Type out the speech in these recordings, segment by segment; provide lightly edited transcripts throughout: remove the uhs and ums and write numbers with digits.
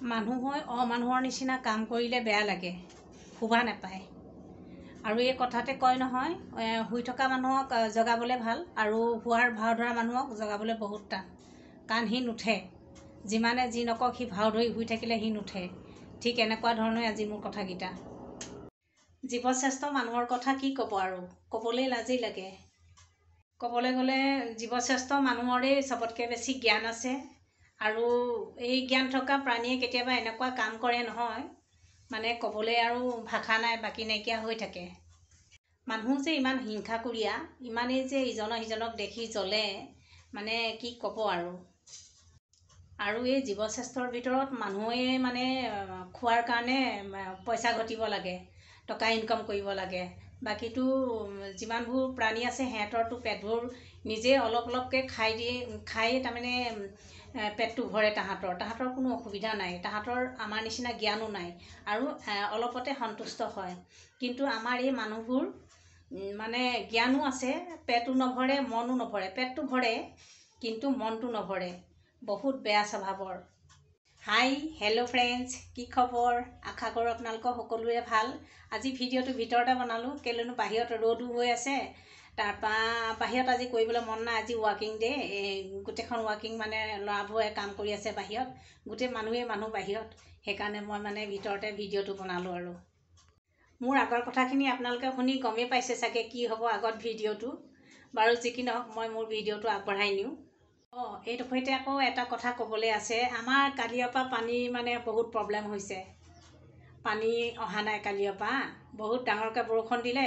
মানুহ হৈ অমানুহৰ নিচিনা কাম কৰিলে বেয়া লাগে, শোভা নাপায়। আৰু এই কথাতে কয় নহয়, শুই থকা মানুহক জগাবলৈ ভাল আৰু শোৱাৰ ভাও ধৰা মানুহক জগাবলৈ বহুত টান, কাৰণ সি নুঠে। যিমানে যি নকওক, সি ভাও ধৰি শুই থাকিলে সি নুঠে। ঠিক এনেকুৱা ধৰণে আজি মোৰ কথাকেইটা। জীৱশ্ৰেষ্ঠ মানুহৰ কথা কি ক'ব আৰু, ক'বলৈ লাজেই লাগে। ক'বলৈ গ'লে জীৱশ্ৰেষ্ঠ মানুহৰেই চবতকৈ বেছি জ্ঞান আছে। আৰু এই জ্ঞান থকা প্ৰাণীয়ে কেতিয়াবা এনেকুৱা কাম কৰে নহয়, মানে ক'বলৈ আৰু ভাষা নাই, বাকী নাইকিয়া হৈ থাকে। মানুহ যে ইমান হিংসাকুৰীয়া, ইমানেই যে ইজনৰ সিজনক দেখি জ্বলে, মানে কি ক'ব আৰু। আৰু এই জীৱশ্ৰেষ্ঠৰ ভিতৰত মানুহে মানে খোৱাৰ কাৰণে পইচা ঘটিব লাগে, টকা ইনকাম কৰিব লাগে। বাকীটো যিমানবোৰ প্ৰাণী আছে সিহঁতৰতো পেটবোৰ নিজে অলপ অলপকৈ খাই তাৰমানে পেটটো ভৰে। তাহাঁতৰ কোনো অসুবিধা নাই, তাহাঁতৰ আমাৰ নিচিনা জ্ঞানো নাই আৰু অলপতে সন্তুষ্ট হয়। কিন্তু আমাৰ এই মানুহবোৰ মানে জ্ঞানো আছে, পেটো নভৰে, মনো নভৰে। পেটটো ভৰে কিন্তু মনটো নভৰে, বহুত বেয়া স্বভাৱৰ। হাই, হেল্ল' ফ্ৰেণ্ডছ, কি খবৰ? আশা কৰোঁ আপোনালোকৰ সকলোৰে ভাল। আজি ভিডিঅ'টো ভিতৰতে বনালোঁ, কেলৈনো বাহিৰত ৰ'দো হৈ আছে। তাৰপৰা বাহিৰত আজি কৰিবলৈ মন নাই, আজি ৱাকিং ডে'। গোটেইখন ৱাকিং মানে ল'ৰাবোৰে কাম কৰি আছে বাহিৰত, গোটেই মানুহ বাহিৰত। সেইকাৰণে মই মানে ভিতৰতে ভিডিঅ'টো বনালোঁ আৰু। মোৰ আগৰ কথাখিনি আপোনালোকে শুনি গমেই পাইছে চাগে কি হ'ব আগত ভিডিঅ'টো। বাৰু যি কি নহওক, মই মোৰ ভিডিঅ'টো আগবঢ়াই নিওঁ। এইডোখৰতে আকৌ এটা কথা ক'বলৈ আছে। আমাৰ কালিৰ পৰা পানীৰ মানে বহুত প্ৰব্লেম হৈছে। পানী অহা নাই কালিৰ পৰা। বহুত ডাঙৰকৈ বৰষুণ দিলে,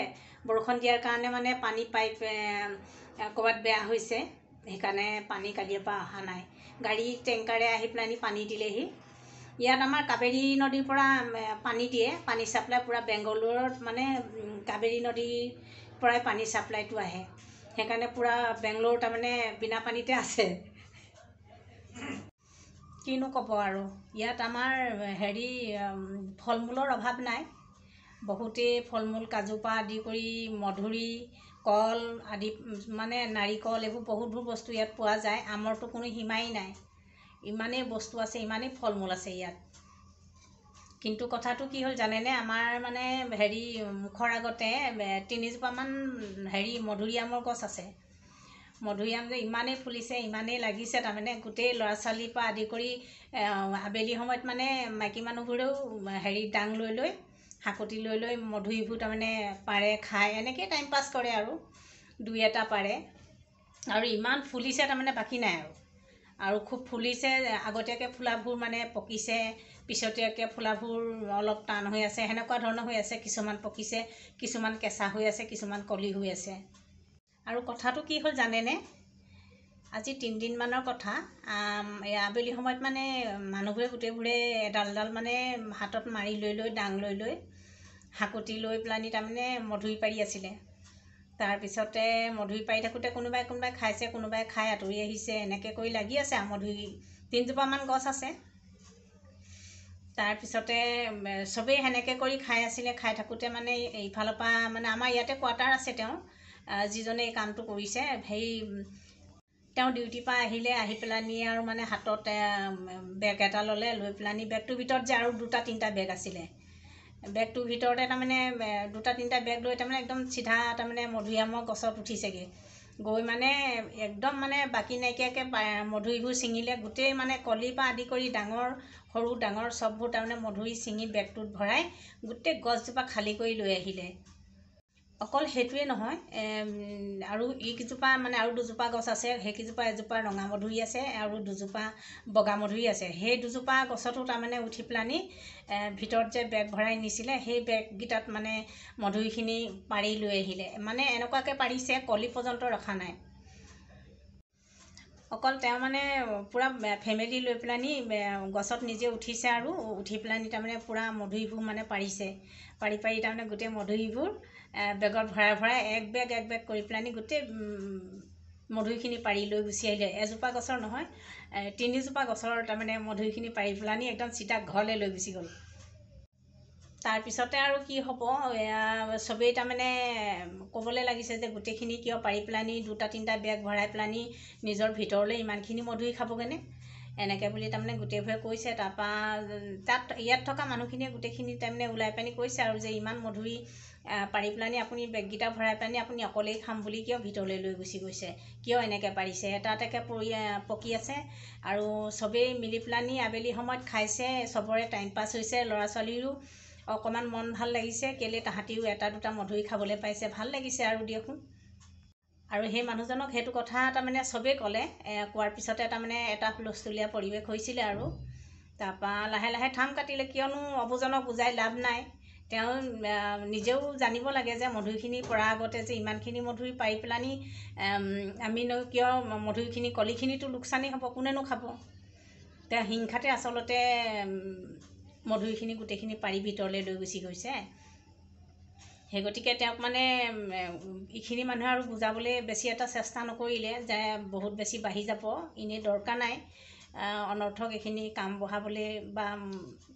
বৰষুণ দিয়াৰ কাৰণে মানে পানী পাইপ ক'ৰবাত বেয়া হৈছে, সেইকাৰণে পানী কালিৰ পৰা অহা নাই। গাড়ী টেংকাৰে আহি পেলাইনি পানী দিলেহি। ইয়াত আমাৰ কাবেৰী নদীৰ পৰা পানী দিয়ে, পানী চাপ্লাই পূৰা বেংগালুৰুত মানে কাবেৰী নদীৰ পৰাই পানী চাপ্লাইটো আহে। সেইকাৰণে পূৰা বেংগলোৰ তাৰমানে বিনা পানীতে আছে। কিনো ক'ব আৰু, ইয়াত আমাৰ ফল মূলৰ অভাৱ নাই। বহুতেই ফল মূল, কাজুৰ পৰা আদি কৰি মধুৰি, কল আদি মানে নাৰিকল, এইবোৰ বহুতবোৰ বস্তু ইয়াত পোৱা যায়। আমৰতো কোনো সীমাই নাই, ইমানেই বস্তু আছে, ইমানেই ফল মূল আছে ইয়াত। কিন্তু কথাটো কি হ'ল জানেনে, আমাৰ মানে মুখৰ আগতে 3জোপামান মধুৰিআমৰ গছ আছে। মধুৰিআম যে ইমানেই ফুলিছে, ইমানেই লাগিছে, তাৰমানে গোটেই ল'ৰা ছোৱালীৰ পৰা আদি কৰি আবেলি সময়ত মানে মাইকী মানুহবোৰেও ডাং লৈ হাকুটি লৈ মধুৰিবোৰ তাৰমানে পাৰে, খায়, এনেকৈ টাইম পাছ কৰে আৰু দুই এটা পাৰে। আৰু ইমান ফুলিছে তাৰমানে বাকী নাই আৰু খুব ফুলিছে। আগতীয়াকৈ ফুলাবোৰ মানে পকিছে, পিছতীয়াকৈ ফুলাবোৰ অলপ টান হৈ আছে, সেনেকুৱা ধৰণৰ হৈ আছে। কিছুমান পকিছে, কিছুমান কেঁচা হৈ আছে, কিছুমান কলি হৈ আছে। আৰু কথাটো কি হ'ল জানেনে, আজি 3 দিনমানৰ কথা। আবেলি সময়ত মানে মানুহবোৰে গোটেইবোৰে এডাল এডাল মানে হাতত মাৰি লৈ ডাং লৈ হাকুটি লৈ পেলানি তাৰমানে মধুৰি পাৰি আছিলে। তাৰপিছতে মধুৰি পাৰি থাকোঁতে কোনোবাই খাইছে, কোনোবাই খাই আঁতৰি আহিছে, এনেকৈ কৰি লাগি আছে। মধুৰি 3জোপামান গছ আছে। তাৰপিছতে চবেই সেনেকৈ কৰি খাই আছিলে। খাই থাকোঁতে মানে এইফালৰ পৰা মানে আমাৰ ইয়াতে কোৱাৰ্টাৰ আছে, তেওঁ যিজনে এই কামটো কৰিছে, তেওঁ ডিউটিৰ পৰা আহি পেলানি আৰু মানে হাতত বেগ এটা ল'লে, লৈ পেলানি বেগটোৰ ভিতৰত যে আৰু 2-3টা বেগ আছিলে, বেগটোৰ ভিতৰতে তাৰমানে 2-3টা বেগ লৈ তাৰমানে একদম চিধা তাৰমানে মধুৰিআমৰ গছত উঠিছেগৈ। গৈ মানে একদম মানে বাকী নাইকিয়াকৈ মধুৰিবোৰ ছিঙিলে। গোটেই মানে কলিৰ পৰা আদি কৰি সৰু ডাঙৰ চববোৰ তাৰমানে মধুৰি ছিঙি বেগটোত ভৰাই গোটেই গছজোপা খালী কৰি লৈ আহিলে। অকল সেইটোৱে নহয়, আৰু এইকেইজোপা মানে আৰু 2জোপা গছ আছে। সেইকেইজোপা, এজোপা ৰঙা মধুৰি আছে আৰু 2জোপা বগা মধুৰি আছে। সেই 2জোপা গছতো তাৰমানে উঠি পেলানি ভিতৰত যে বেগ ভৰাই নিছিলে, সেই বেগকেইটাত মানে মধুৰিখিনি পাৰি লৈ আহিলে। মানে এনেকুৱাকৈ পাৰিছে, কলি পৰ্যন্ত ৰখা নাই। অকল তেওঁ মানে পূৰা ফেমিলি লৈ পেলানি গছত নিজে উঠিছে আৰু উঠি পেলানি তাৰমানে পূৰা মধুৰিবোৰ মানে পাৰিছে। পাৰি তাৰমানে গোটেই মধুৰিবোৰ বেগত ভৰাই এক বেগ কৰি পেলানি গোটেই মধুৰিখিনি পাৰি লৈ গুচি আহিলে। এজোপা গছৰ নহয়, 3জোপা গছৰ তাৰমানে মধুৰিখিনি পাৰি পেলানি একদম চিধা ঘৰলৈ লৈ গুচি গ'ল। তাৰপিছতে আৰু কি হ'ব, চবেই তাৰমানে ক'বলৈ লাগিছে যে গোটেইখিনি কিয় পাৰি পেলানি 2-3টা বেগ ভৰাই পেলানি নিজৰ ভিতৰলৈ ইমানখিনি মধুৰি খাবগৈনে। এনেকৈ বুলি তাৰমানে গোটেইবোৰে কৈছে। তাৰপৰা ইয়াত থকা মানুহখিনিয়ে গোটেইখিনি তাৰমানে ওলাই পানি কৈছে আৰু যে ইমান মধুৰি পাৰি পেলানি আপুনি বেগকেইটা ভৰাই পানি আপুনি অকলেই খাম বুলি কিয় ভিতৰলৈ লৈ গুচি গৈছে, কিয় এনেকৈ পাৰিছে? এটা এটাকৈ পকি আছে আৰু চবেই মিলি পেলানি আবেলি সময়ত খাইছে, চবৰে টাইম পাছ হৈছে, ল'ৰা ছোৱালীৰো অকণমান মন ভাল লাগিছে, কেলৈ তাহাঁতিও এটা দুটা মধুৰি খাবলৈ পাইছে, ভাল লাগিছে আৰু দিয়কচোন। আৰু সেই মানুহজনক সেইটো কথা তাৰমানে চবেই ক'লে, কোৱাৰ পিছতে তাৰমানে এটা হুলস্থুলীয়া পৰিৱেশ হৈছিলে আৰু তাৰপৰা লাহে লাহে থাম কাটিলে, কিয়নো অবুজনক বুজাই লাভ নাই। তেওঁ নিজেও জানিব লাগে যে মধুৰিখিনি পৰাৰ আগতে যে ইমানখিনি মধুৰি পাৰি পেলানি আমিনো কিয় মধুৰিখিনি কলিখিনিতো লোকচানেই হ'ব, কোনেনো খাব? তেওঁ হিংসাতে আচলতে মধুৰিখিনি গোটেইখিনি পাৰি ভিতৰলৈ লৈ গুচি গৈছে। সেই গতিকে তেওঁক মানে এইখিনি মানুহে আৰু বুজাবলৈ বেছি এটা চেষ্টা নকৰিলে যে বহুত বেছি বাঢ়ি যাব, এনেই দৰকাৰ নাই অনৰ্থক এইখিনি কাম বঢ়াবলৈ বা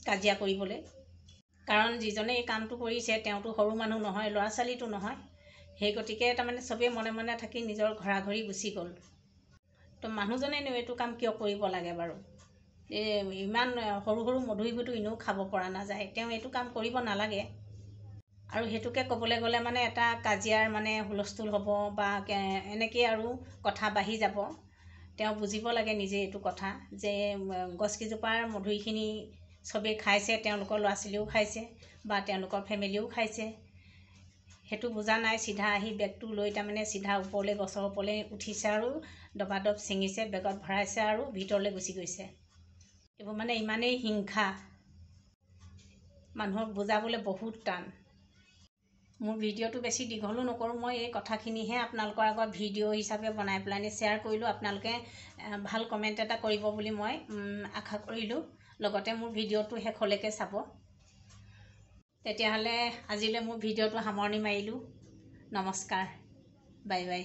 কাজিয়া কৰিবলৈ। কাৰণ যিজনে এই কামটো কৰিছে তেওঁতো সৰু মানুহ নহয়, ল'ৰা ছোৱালীটো নহয়। সেই গতিকে তাৰমানে চবেই মনে মনে থাকি নিজৰ ঘৰা ঘৰি গুচি গ'ল। তো মানুহজনেনো এইটো কাম কিয় কৰিব লাগে বাৰু? ইমান সৰু সৰু মধুৰিবোৰতো এনেও খাব পৰা নাযায়, তেওঁ এইটো কাম কৰিব নালাগে। আৰু সেইটোকে ক'বলৈ গ'লে মানে এটা কাজিয়াৰ মানে হুলস্থুল হ'ব বা এনেকেই আৰু কথা বাঢ়ি যাব। তেওঁ বুজিব লাগে নিজে এইটো কথা যে গছকেইজোপাৰ মধুৰিখিনি চবেই খাইছে, তেওঁলোকৰ ল'ৰা ছোৱালীও খাইছে বা তেওঁলোকৰ ফেমিলিও খাইছে, সেইটো বুজা নাই। চিধা আহি বেগটো লৈ তাৰমানে চিধা ওপৰলৈ গছৰ ওপৰলৈ উঠিছে আৰু দবাদব ছিঙিছে, বেগত ভৰাইছে আৰু ভিতৰলৈ গুচি গৈছে। এইবোৰ মানে ইমানেই হিংসা, মানুহক বুজাবলৈ বহুত টান। মোৰ ভিডিঅ'টো বেছি দীঘলো নকৰোঁ, মই এই কথাখিনিহে আপোনালোকৰ আগত ভিডিঅ' হিচাপে বনাই পেলাইনি শ্বেয়াৰ কৰিলোঁ। আপোনালোকে ভাল কমেণ্ট এটা কৰিব বুলি মই আশা কৰিলোঁ। লগতে মোৰ ভিডিঅ'টো শেষলৈকে চাব। তেতিয়াহ'লে আজিলৈ মোৰ ভিডিঅ'টো সামৰণি মাৰিলোঁ। নমস্কাৰ, বাই বাই।